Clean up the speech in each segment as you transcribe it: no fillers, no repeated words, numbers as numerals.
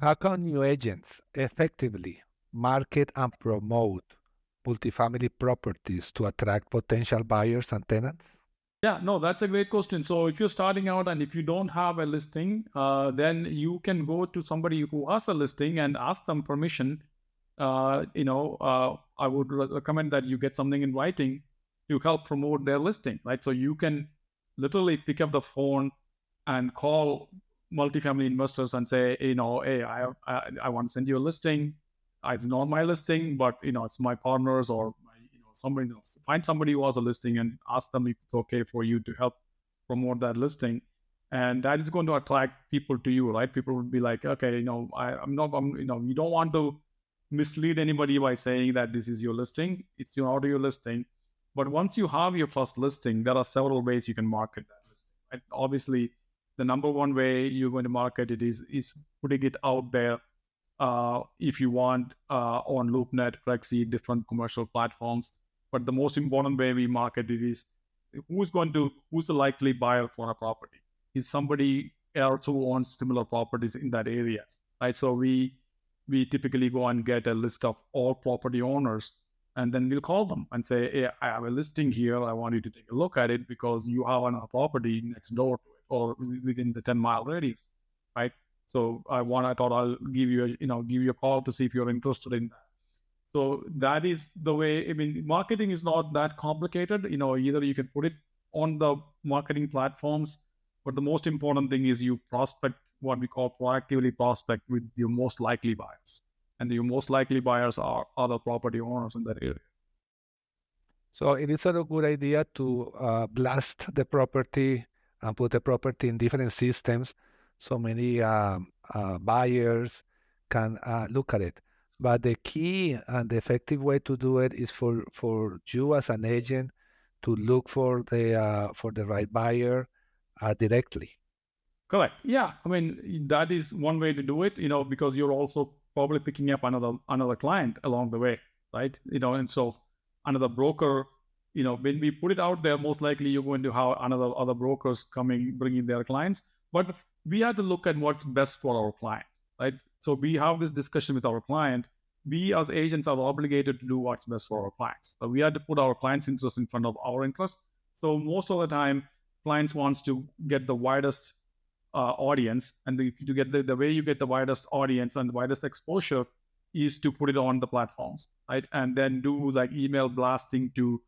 How can new agents effectively market and promote multifamily properties to attract potential buyers and tenants? Yeah, no, that's a great question. So if you're starting out and if you don't have a listing, then you can go to somebody who has a listing and ask them permission. I would recommend that you get something in writing to help promote their listing, right? So you can literally pick up the phone and call multifamily investors and say, hey, I want to send you a listing. It's not my listing, but it's my partners or somebody else. Find somebody who has a listing and ask them if it's okay for you to help promote that listing. And that is going to attract people to you, right? People would be like, okay, you don't want to mislead anybody by saying that this is your listing. It's your audio listing. But once you have your first listing, there are several ways you can market that listing. Right? Obviously, the number one way you're going to market it is putting it out there. If you want on LoopNet, Rexy, different commercial platforms. But the most important way we market it is who's the likely buyer for a property? Is somebody else who owns similar properties in that area, right? So we typically go and get a list of all property owners, and then we'll call them and say, hey, I have a listing here. I want you to take a look at it because you have another property next door to it or within the 10-mile radius, right? So I thought I'll give you a call to see if you're interested in that. So that is the way. I mean, marketing is not that complicated. Either you can put it on the marketing platforms, but the most important thing is you prospect, what we call proactively prospect, with your most likely buyers. And your most likely buyers are other property owners in that area. So it is a good idea to blast the property and put the property in different systems so many buyers can look at it. But the key and the effective way to do it is for you as an agent to look for the right buyer directly. Correct. Yeah. I mean, that is one way to do it, because you're also probably picking up another client along the way, right? And so another broker, when we put it out there, most likely you're going to have other brokers bringing their clients. But we have to look at what's best for our client, right? So we have this discussion with our client. We as agents are obligated to do what's best for our clients. So we have to put our clients' interest in front of our interest. So most of the time, clients wants to get the widest audience, and to get the way you get the widest audience and the widest exposure is to put it on the platforms, right? And then do like email blasting to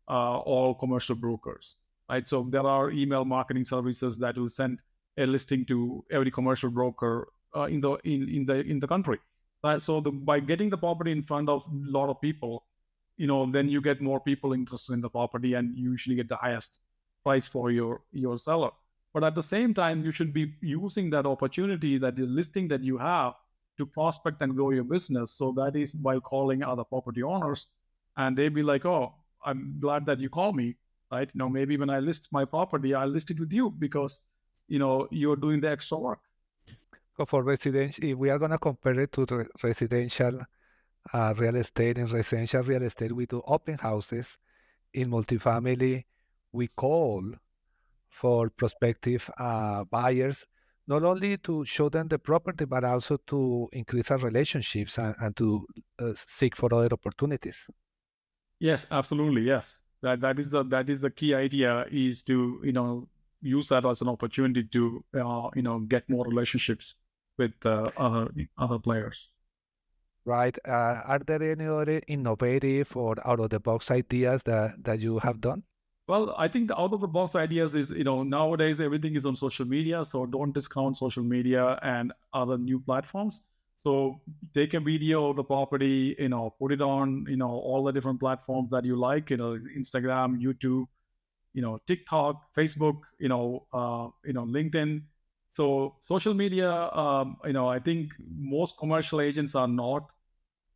all commercial brokers, right? So there are email marketing services that will send a listing to every commercial broker in the country. Right? So by getting the property in front of a lot of people, then you get more people interested in the property, and you usually get the highest price for your seller. But at the same time, you should be using that opportunity, that the listing that you have, to prospect and grow your business. So that is by calling other property owners, and they'd be like, "Oh, I'm glad that you called me." Right? Maybe when I list my property, I'll list it with you because you're doing the extra work. So for residential, if we are going to compare it to the residential real estate, in residential real estate, we do open houses. In multifamily, we call for prospective buyers, not only to show them the property, but also to increase our relationships and to seek for other opportunities. Yes, absolutely. Yes, that is the key idea, is to use that as an opportunity to get more relationships with other players. Right. Are there any other innovative or out of the box ideas that you have done? Well, I think the out of the box ideas is, nowadays everything is on social media. So don't discount social media and other new platforms. So take a video of the property, put it on, all the different platforms that you like, Instagram, YouTube, TikTok, Facebook, LinkedIn. So social media, I think most commercial agents are not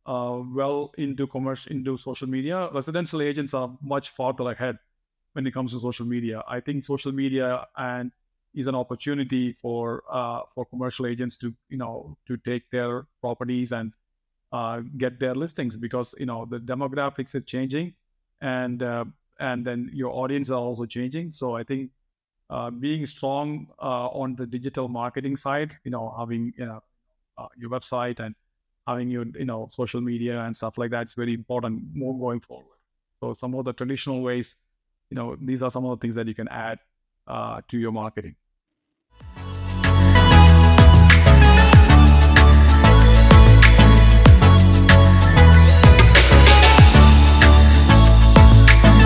well into social media. Residential agents are much farther ahead when it comes to social media. I think social media is an opportunity for commercial agents to take their properties and get their listings, because the demographics are changing, and then your audience are also changing. So I think being strong on the digital marketing side, having your website and having your social media and stuff like that is very important more going forward. So some of the traditional ways, these are some of the things that you can add to your marketing.